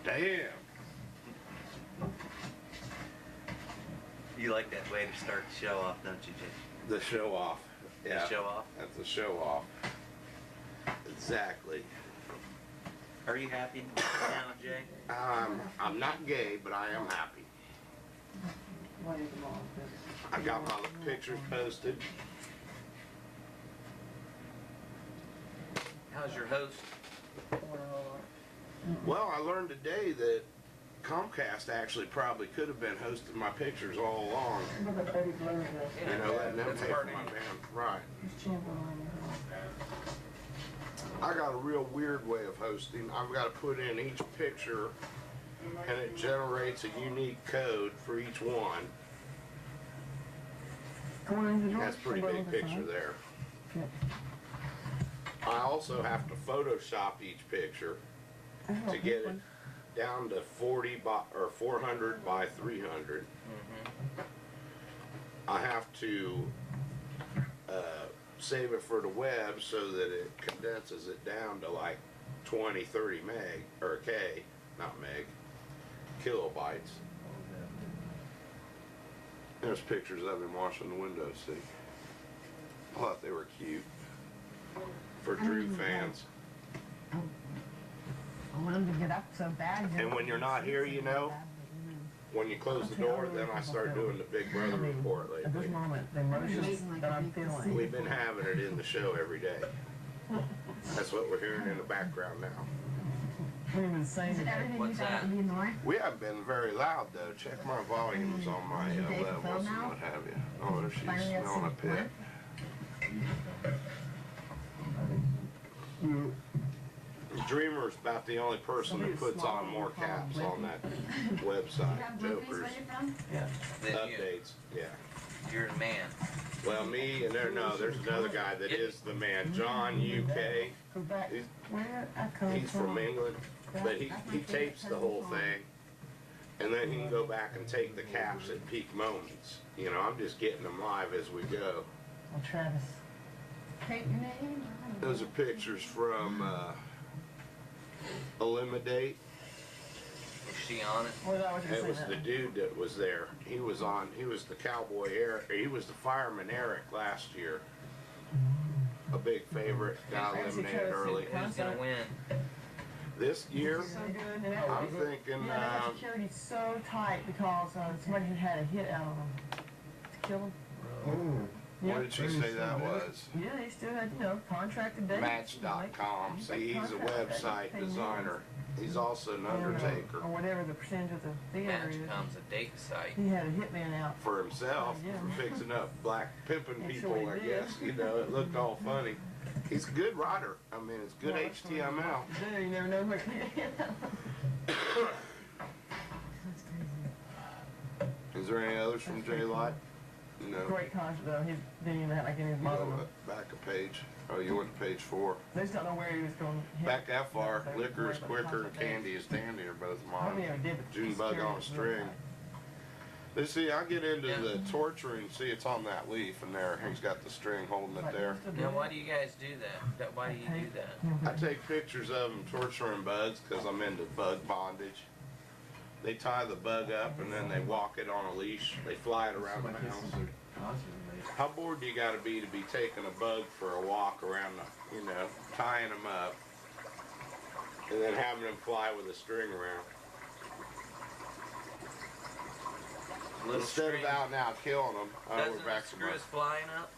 Damn. You like that way to start the show off, don't you, Jay? The show off. Yeah. The show off? That's the show off. Exactly. Are you happy now, Jay? I'm not gay, but I am happy. I got my pictures posted. How's your host? Well, I learned today that Comcast actually probably could have been hosting my pictures all along. You know, letting them pay for my band. Right. I got a real weird way of hosting. I've got to put in each picture and it generates a unique code for each one. That's a pretty big picture there. I also have to Photoshop each picture to get it down to 40 by, or 400 by 300. I have to save it for the web so that it condenses it down to like 20, 30 meg, or K, not meg, kilobytes. There's pictures of him washing the windows, see? I thought they were cute. For Drew fans. I want him to get up so bad. And when you're not here, you know, when you close the door, then I start doing the Big Brother report At this lately. moment, the emotions that I'm feeling. We've been having it in the show every day. That's what we're hearing in the background now. Even saying What's that? We haven't been very loud though. Check my volumes on my levels and what have you. Oh, there she's smelling a pit. Dreamer's about the only person that puts on more caps on that website. Jokers. Yeah. Then Updates. Yeah. you're the man. Well, me and there's another guy that is the man. John UK. Go back He's, where I come he's from England, but he tapes the whole thing. And then he can go back and take the caps at peak moments. You know, I'm just getting them live as we go. Oh, Travis. Take your name. Those are pictures from Eliminate. Is she on it? What was I was It was saying the dude that was there. He was the cowboy Eric. He was the fireman Eric last year. A big favorite, got eliminated early. Who's gonna win? This year, so good. And I'm thinking, yeah, that security's so tight because somebody had a hit out of them to kill them. what did she say that was? Yeah, they still had, contracted dates. Match.com. See, he's a website designer. He's also an undertaker. Or whatever the percentage of the theater is. Match.com's a date site. He had a hitman out. For himself, for fixing up black pimping people, I guess. You know, it looked all funny. He's a good writer. I mean, it's good HTML. Yeah, you never know what. Is there any others from J Light? No. Great concert though. He didn't even have like in his mother. Back a page. Oh, you went to page 4. They just don't know where he was going. Back that far. Liquor is quicker and candy is dandy are both mine. June bug on a string. Let's see, I get into the torturing. See, it's on that leaf, and there he's got the string holding it there. Now, why do you guys do that? Why do you do that? I take pictures of them torturing bugs because I'm into bug bondage. They tie the bug up and then they walk it on a leash. They fly it around the house. How bored do you got to be taking a bug for a walk around the, tying them up and then having them fly with a string around? Instead of out and out killing them, Doesn't we're back the to screws flying up?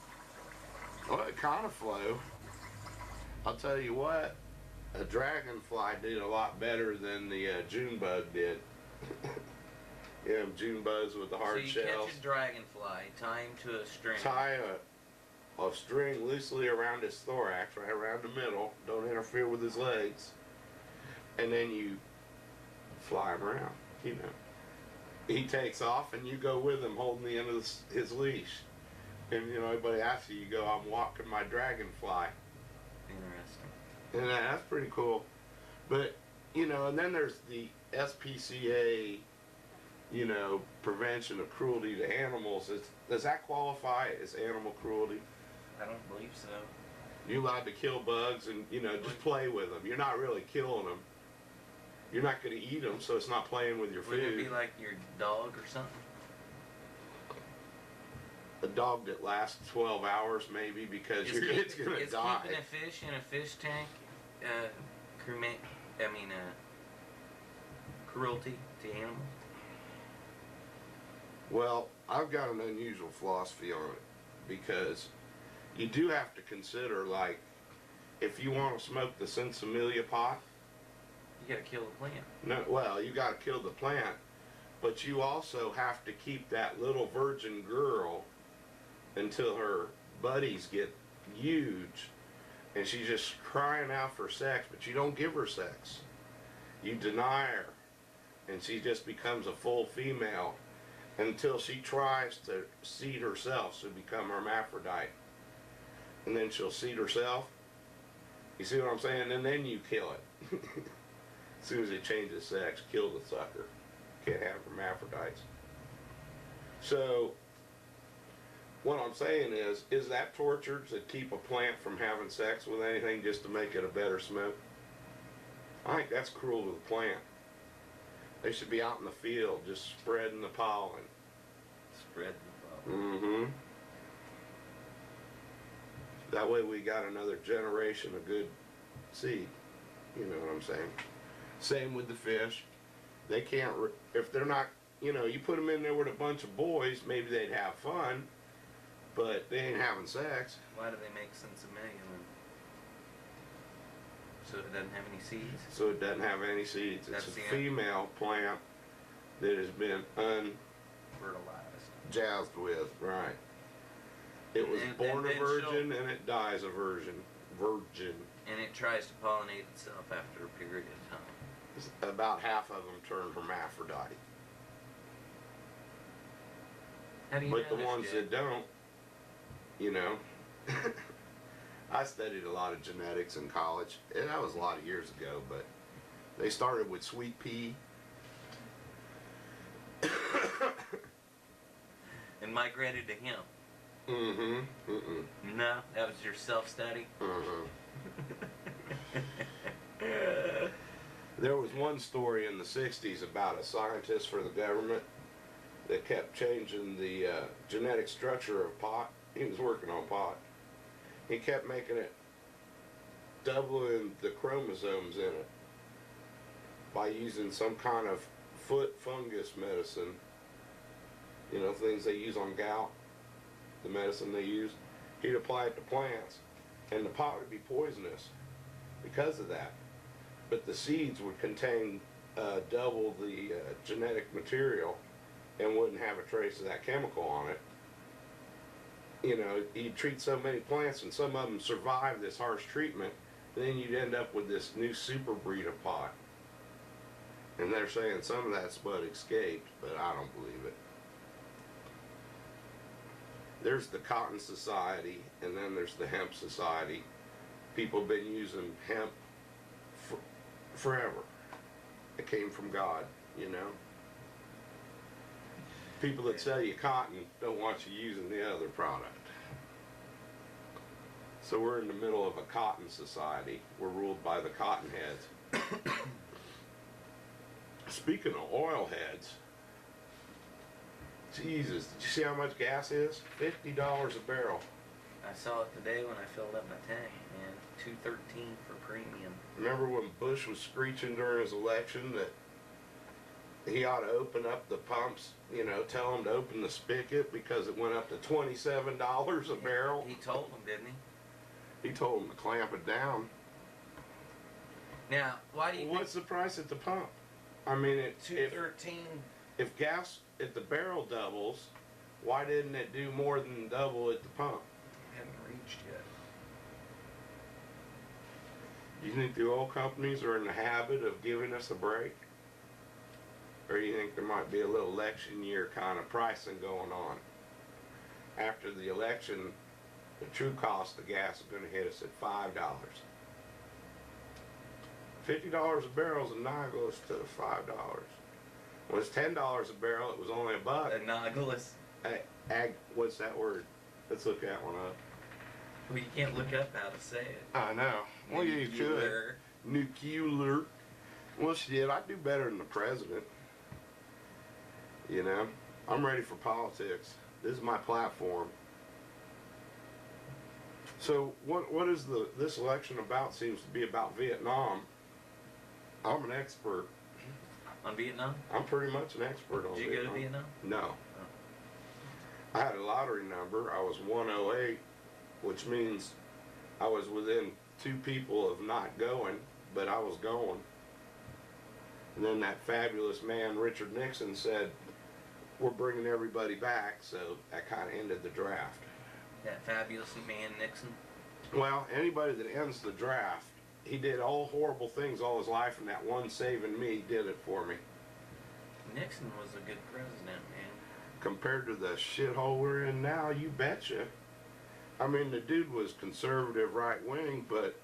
Well, it kind of flew. I'll tell you what, a dragonfly did a lot better than the June bug did. June bugs with the hard shells. So you catch a dragonfly, tie him to a string. Tie a string loosely around his thorax, right around the middle. Don't interfere with his legs. And then you fly him around, He takes off and you go with him holding the end of his leash. And everybody asks you, you go, I'm walking my dragonfly. Interesting. And that's pretty cool. But, and then there's the SPCA, prevention of cruelty to animals. Does that qualify as animal cruelty? I don't believe so. You're allowed to kill bugs and, just play with them. You're not really killing them. You're not going to eat them, so it's not playing with your food. Wouldn't it be like your dog or something? A dog that lasts 12 hours maybe because it's going to die. Is keeping a fish in a fish tank cruelty to animals? Well, I've got an unusual philosophy on it because you do have to consider, like, if you want to smoke the Sinsemilla pot, You gotta kill the plant. no, well, you got to kill the plant, but you also have to keep that little virgin girl until her buddies get huge and she's just crying out for sex, but you don't give her sex. You deny her, and she just becomes a full female until she tries to seed herself to become hermaphrodite. And then she'll seed herself. You see what I'm saying? And then you kill it. As soon as it changes sex, kill the sucker. Can't have hermaphrodites. So, what I'm saying is that torture to keep a plant from having sex with anything just to make it a better smoke? I think that's cruel to the plant. They should be out in the field just spreading the pollen. Spread the pollen. Mm-hmm. That way we got another generation of good seed. You know what I'm saying? Same with the fish. They can't, if they're not, you put them in there with a bunch of boys, maybe they'd have fun, but they ain't having sex. Why do they make Sinsemilla then? So it doesn't have any seeds? So it doesn't have any seeds. It's a female plant that has been Fertilized. jazzed with, right. It was born a virgin and it dies a virgin. And it tries to pollinate itself after a period of time. About half of them turn hermaphrodite. How do you But know the this, ones Jed? that don't, I studied a lot of genetics in college, and that was a lot of years ago, but they started with sweet pea. And migrated to him. Mm-hmm. Mm-mm. No, that was your self-study? Mm-hmm. There was one story in the 60s about a scientist for the government that kept changing the genetic structure of pot. He was working on pot. He kept making it, doubling the chromosomes in it by using some kind of foot fungus medicine. Things they use on gout, the medicine they use. He'd apply it to plants, and the pot would be poisonous because of that. But the seeds would contain double the genetic material and wouldn't have a trace of that chemical on it. You'd treat so many plants and some of them survive this harsh treatment, then you'd end up with this new super breed of pot. And they're saying some of that's what escaped, but I don't believe it. There's the Cotton Society, and then there's the Hemp Society. People have been using hemp forever. It came from God, People that sell you cotton don't want you using the other product. So we're in the middle of a cotton society. We're ruled by the cotton heads. Speaking of oil heads, Jesus, did you see how much gas is? $50 a barrel. I saw it today when I filled up my tank, man. $2.13 for premium. Remember when Bush was screeching during his election that he ought to open up the pumps, tell them to open the spigot because it went up to $27 a barrel? He told them, didn't he? He told them to clamp it down. Now, why do you What's the price at the pump? I mean, $2.13? if gas at the barrel doubles, why didn't it do more than double at the pump? Haven't reached yet. Do you think the oil companies are in the habit of giving us a break? Or do you think there might be a little election year kind of pricing going on? After the election, the true cost of gas is going to hit us at $5. $50 a barrel is a nihilus to $5. When it's $10 a barrel, it was only a buck. A nihilus. What's that word? Let's look that one up. Well, you can't look up how to say it. I know. Well, you could. Nuclear. Well, shit, I do better than the president. You know, I'm ready for politics. This is my platform. So, what is this election about? Seems to be about Vietnam. I'm an expert. On Vietnam? I'm pretty much an expert on Did you Vietnam. go to Vietnam? No. I had a lottery number. I was 108, which means I was within 2 people of not going, but I was going. And then that fabulous man, Richard Nixon, said, we're bringing everybody back, so that kind of ended the draft. That fabulous man Nixon? Well, anybody that ends the draft, he did all horrible things all his life, and that one saving me did it for me. Nixon was a good president, man. Compared to the shithole we're in now, you betcha. I mean, the dude was conservative right-wing, but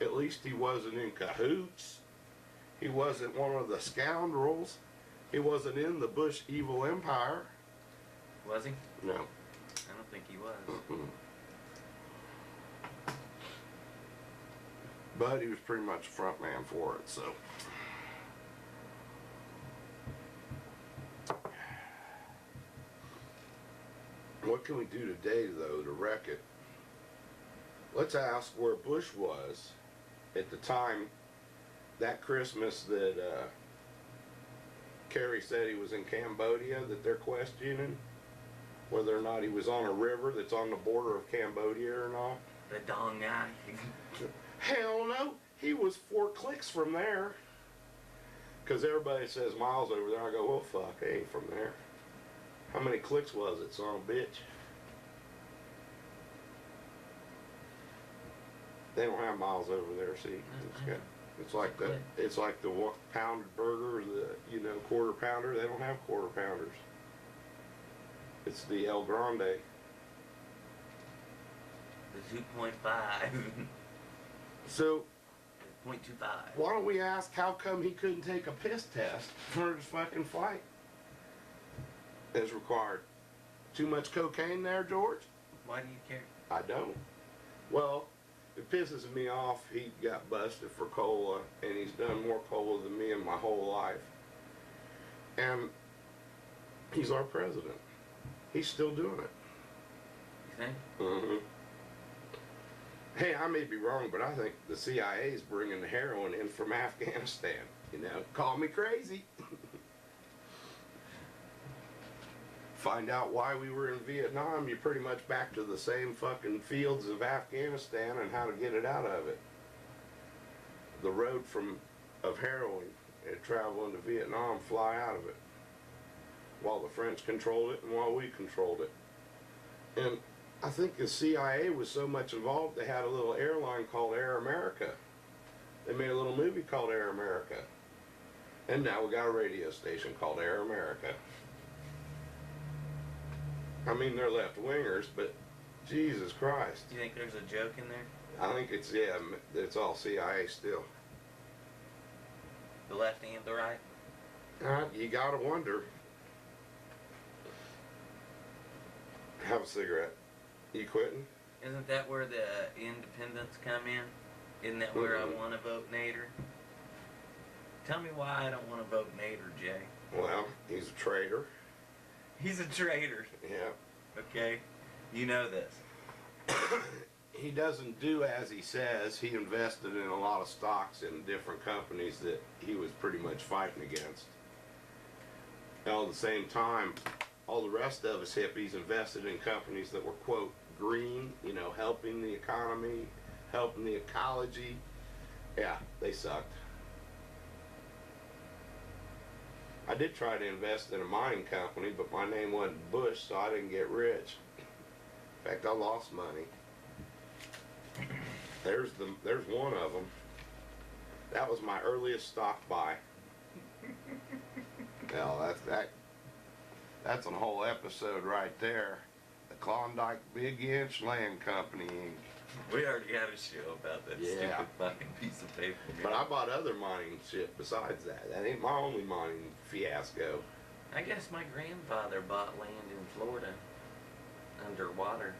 at least he wasn't in cahoots. He wasn't one of the scoundrels. He wasn't in the Bush evil empire. Was he? No. I don't think he was. Mm-mm. But he was pretty much a front man for it, so. What can we do today, though, to wreck it? Let's ask where Bush was at the time that Christmas that Kerry said he was in Cambodia, that they're questioning whether or not he was on a river that's on the border of Cambodia or not. The Dong guy. Hell no, he was 4 clicks from there. Because everybody says miles over there. I go, well, fuck, I ain't from there. How many clicks was it, son of a bitch? They don't have miles over there, see. It's like the pounded burger, the quarter pounder. They don't have quarter pounders. It's the El Grande. The 2.5. So 0.25. why don't we ask how come he couldn't take a piss test for his fucking flight as required? Too much cocaine there, George? Why do you care? I don't. Well, it pisses me off. He got busted for cola, and he's done more cola than me in my whole life. And he's our president. He's still doing it. You think? Mm-hmm. Hey, I may be wrong, but I think the CIA is bringing the heroin in from Afghanistan. Call me crazy. Find out why we were in Vietnam, you're pretty much back to the same fucking fields of Afghanistan and how to get it out of it. The road of heroin and travel into Vietnam, fly out of it. While the French controlled it and while we controlled it. And I think the CIA was so much involved, they had a little airline called Air America. They made a little movie called Air America. And now we got a radio station called Air America. I mean, they're left-wingers, but Jesus Christ. Do you think there's a joke in there? I think it's all CIA still. The left and the right? You gotta wonder. Have a cigarette. You quitting? Isn't that where the independents come in? Isn't that where I want to vote Nader? Tell me why I don't want to vote Nader, Jay. Well, he's a traitor. He's a traitor. Yeah. Okay? You know this. He doesn't do as he says. He invested in a lot of stocks in different companies that he was pretty much fighting against. And at the same time, all the rest of us hippies invested in companies that were, quote, green, helping the economy, helping the ecology. Yeah, they sucked. I did try to invest in a mining company, but my name wasn't Bush, so I didn't get rich. In fact, I lost money. There's one of them. That was my earliest stock buy. Well, that's a whole episode right there. The Klondike Big Inch Land Company, Inc. We already had a show about that stupid fucking piece of paper. But I bought other mining shit besides that. That ain't my only mining fiasco. I guess my grandfather bought land in Florida underwater.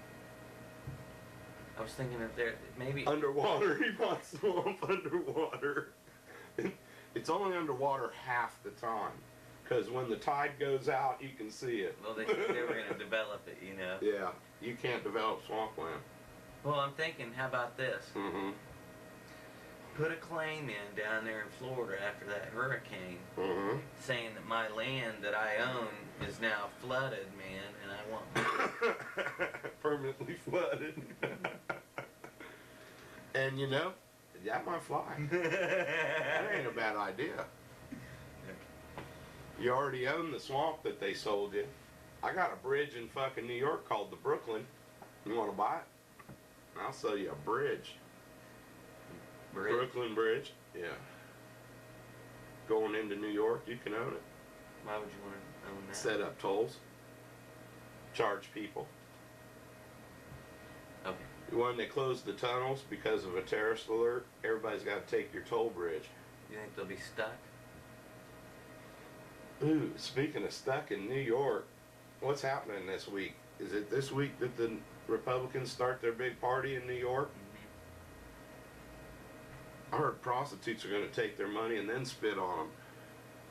I was thinking if there maybe underwater. He bought swamp underwater. It's only underwater half the time. Because when the tide goes out, you can see it. Well, they were going to develop it, you know. Yeah, you can't develop swampland. Well, I'm thinking, how about this? Mm-hmm. Put a claim in down there in Florida after that hurricane, Mm-hmm. saying that my land that I own is now flooded, man, and I want Permanently flooded. And you know, that might fly. That ain't a bad idea. You already own the swamp that they sold you. I got a bridge in fucking New York called the Brooklyn. You want to buy it? I'll sell you a bridge. Bridge. Brooklyn Bridge. Yeah. Going into New York, you can own it. Why would you want to own that? Set up tolls. Charge people. Okay. When they close the tunnels because of a terrorist alert, everybody's got to take your toll bridge. You think they'll be stuck? Ooh, speaking of stuck in New York, what's happening this week? Is it this week that the Republicans start their big party in New York? I heard prostitutes are going to take their money and then spit on them.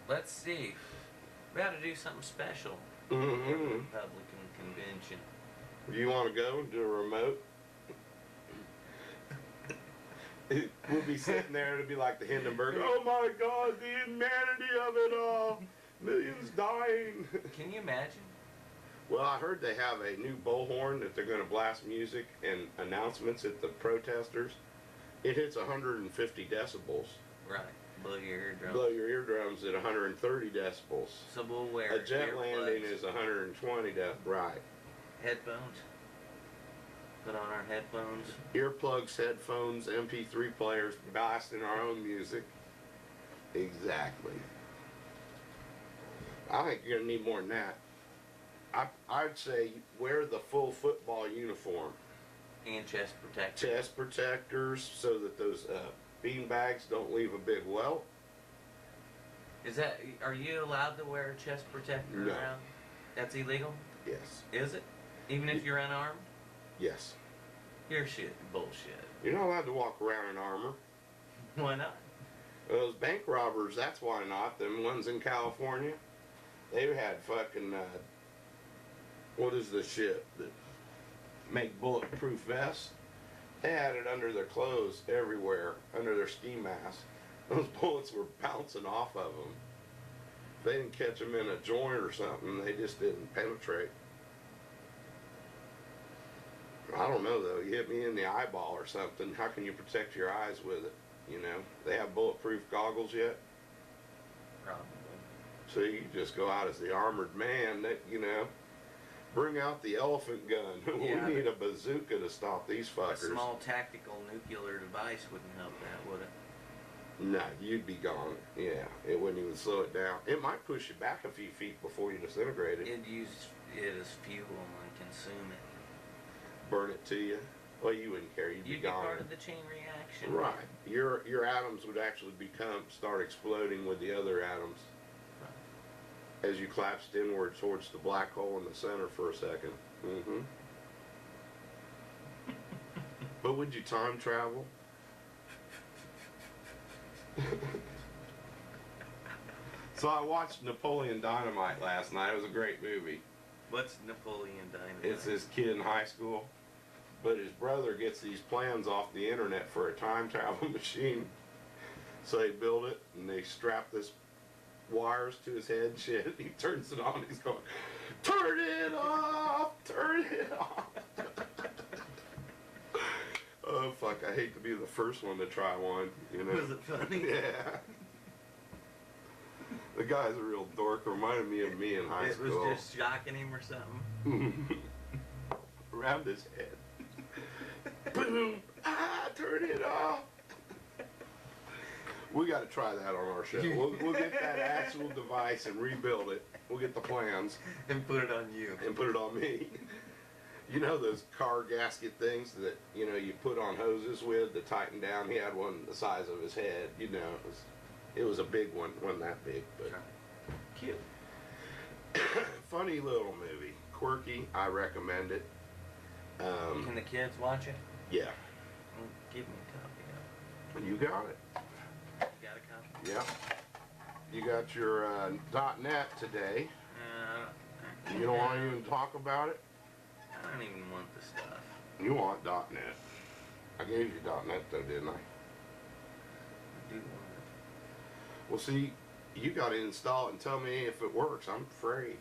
Let's see. We ought to do something special at the Mm-hmm. Republican convention. Do you want to go and do a remote? We'll be sitting there, it'll be like the Hindenburg. Oh my God, the inhumanity of it all. Millions dying. Can you imagine? Well, I heard they have a new bullhorn that they're going to blast music and announcements at the protesters. It hits 150 decibels. Right. Blow your eardrum. Blow your eardrums at 130 decibels. So we'll wear A jet landing earplugs. is 120 right. Headphones. Put on our headphones. Earplugs, headphones, MP3 players, blasting our own music. Exactly. I think you're going to need more than that. I'd say wear the full football uniform. And chest protector. Chest protectors so that those bean bags don't leave a big welt. Is that? Are you allowed to wear a chest protector No. around? That's illegal. Yes. Is it? Even if you're unarmed? Yes. You're shit. Bullshit. You're not allowed to walk around in armor. Why not? Those bank robbers, that's why not. Them ones in California, they had fucking, what is the shit that make bulletproof vests? They had it under their clothes everywhere, under their ski mask. Those bullets were bouncing off of them. If they didn't catch them in a joint or something, they just didn't penetrate. I don't know though, you hit me in the eyeball or something, how can you protect your eyes with it? You know, they have bulletproof goggles yet? Probably. So you just go out as the armored man that, you know, bring out the elephant gun. Yeah, We need a bazooka to stop these A fuckers. small tactical nuclear device wouldn't help that, would it? No, you'd be gone. Yeah, it wouldn't even slow it down. It might push you back a few feet before you disintegrate it. It'd use it as fuel and consume it. Burn it to you. Well, you wouldn't care. You'd be You'd be gone. part of the chain reaction. Right. Your atoms would actually start exploding with the other atoms as you collapsed inward towards the black hole in the center for a second. Mm-hmm. But would you time travel? So I watched Napoleon Dynamite last night. It was a great movie. What's Napoleon Dynamite? It's this kid in high school, but his brother gets these plans off the internet for a time travel machine. So they build it and they strap this wires to his head and shit. He turns it on, he's going, turn it off, turn it off. Oh fuck, I hate to be the first one to try one, you know. Was it funny? Yeah. The guy's a real dork, reminded me of me in high It school. was just shocking him or something. Around his head. Boom! Ah, turn it off. We got to try that on our show. We'll get that actual device and rebuild it. We'll get the plans And put it on you. and put it on me. You know those car gasket things that, you know, you put on hoses with to tighten down? He had one the size of his head. You know, it was a big one. It wasn't that big, but Cute. funny little movie. Quirky. I recommend it. Can the kids watch it? Yeah. Give me a copy of You got it. it. You got a copy? Yep. You got your .net today. You don't want to even talk about it? I don't even want the stuff. You want .net. I gave you .net though, didn't I? I do want it. Well, see, you got to install it and tell me if it works. I'm afraid.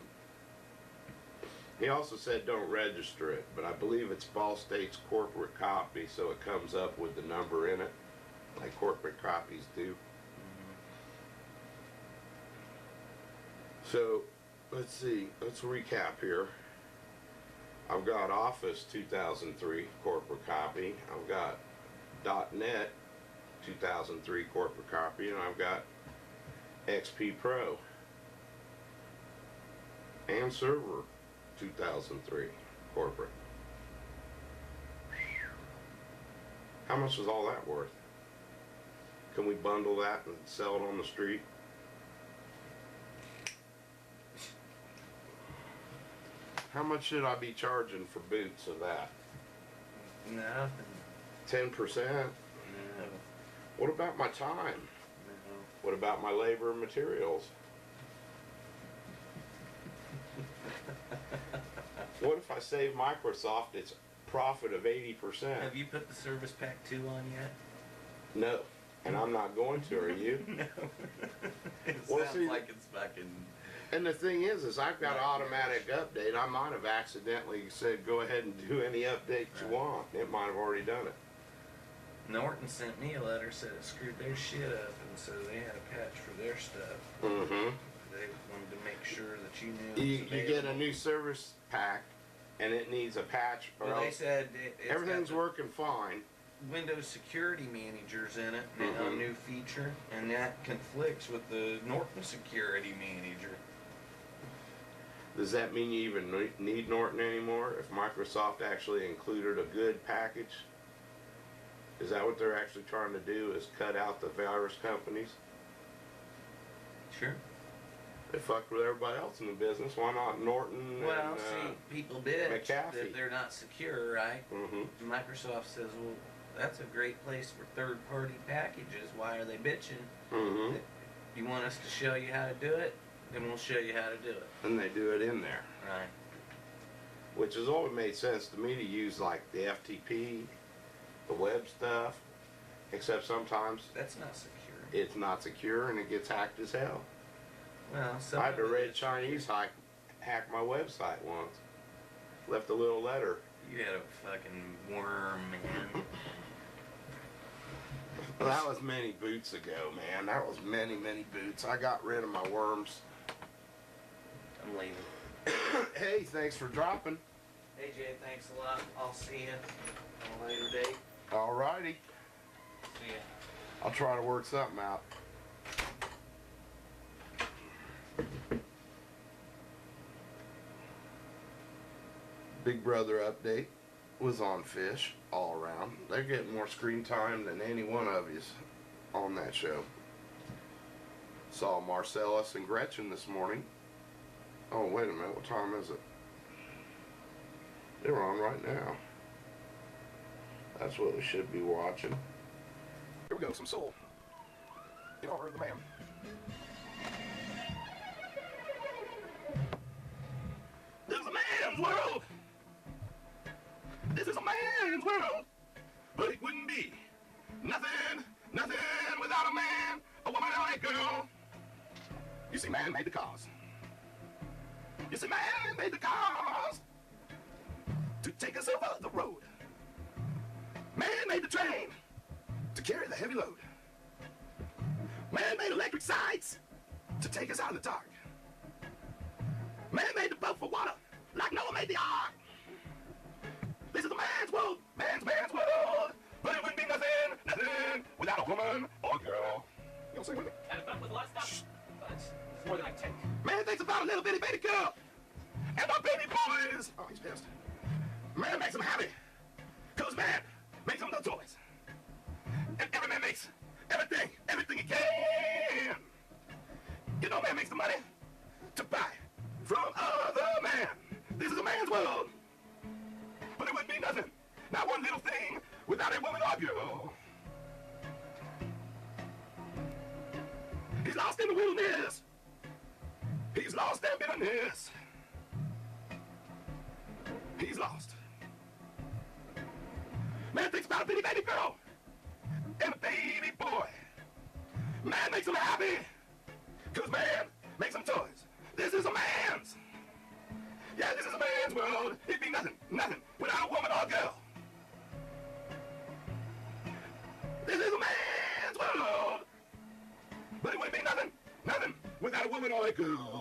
He also said don't register it, but I believe it's Ball State's corporate copy, so it comes up with the number in it, like corporate copies do. So, let's see, let's recap here. I've got Office 2003 corporate copy, I've got .NET 2003 corporate copy, and I've got XP Pro and Server 2003 corporate. How much is all that worth? Can we bundle that and sell it on the street? How much should I be charging for boots of that? Nothing. 10%? No. What about my time? No. What about my labor and materials? What if I save Microsoft its profit of 80%? Have you put the Service Pack 2 on yet? No, and I'm not going to, are you? No. It Well, sounds see, like it's fucking... And the thing is I've got automatic update. I might have accidentally said go ahead and do any update you want. It might have already done it. Norton sent me a letter, said it screwed their shit up, and so they had a patch for their stuff. Mm-hmm. They wanted to make sure that you knew. You get a new service pack, and it needs a patch, or Well, they else said it's everything's got working fine. the Windows Security Manager's in it, a Mhm. new feature, and that conflicts with the Norton Security Manager. Does that mean you even need Norton anymore? If Microsoft actually included a good package? Is that what they're actually trying to do, is cut out the virus companies? Sure. They fucked with everybody else in the business. Why not Norton Well, and see, people bitch McAfee. that they're not secure, right? Mm-hmm. Microsoft says, well, that's a great place for third-party packages. Why are they bitching? Mm-hmm. You want us to show you how to do it? Then we'll show you how to do it. And they do it in there. Right. Which has always made sense to me to use like the FTP, the web stuff, except sometimes That's not secure. it's not secure and it gets hacked as hell. Well, I had a of it Red is Chinese secure. hack my website once. Left a little letter. You had a fucking worm, man. Well, that was many boots ago, man. That was many, many boots. I got rid of my worms. I'm leaving. Hey, thanks for dropping. Hey, Jay, thanks a lot. I'll see you on a later date. Alrighty. See ya. I'll try to work something out. Big Brother update was on Fish all around. They're getting more screen time than any one of you on that show. Saw Marcellus and Gretchen this morning. Oh, wait a minute. What time is it? They're on right now. That's what we should be watching. Here we go, some soul. In honor of the man. This is a man's world. This is a man's world. But it wouldn't be nothing without a man, a woman, or a girl. You see, man made the cars. You see, man made the cars to take us over the road. Man made the train to carry the heavy load. Man made electric sights to take us out of the dark. Man made the boat for water like Noah made the ark. This is a man's world, man's world. But it wouldn't be nothing without a woman or a girl. You don't sing with me? And but with a lot of stuff. But it's more than I take. Man thinks about a little bitty baby girl and my baby boys. Oh, he's pissed. Man makes them happy, cause man makes them no toys. And every man makes everything he can. You know, man makes the money to buy from other man. This is a man's world. But it wouldn't be nothing, not one little thing, without a woman or girl. lost in the wilderness. He's lost in bitterness. He's lost. Man thinks about a pretty baby girl and a baby boy. Man makes him happy, cause man makes him toys. This is a man's. Yeah, this is a man's world. It'd be nothing without a woman or a girl. This is a man's world. But it wouldn't be nothing without a woman or a girl.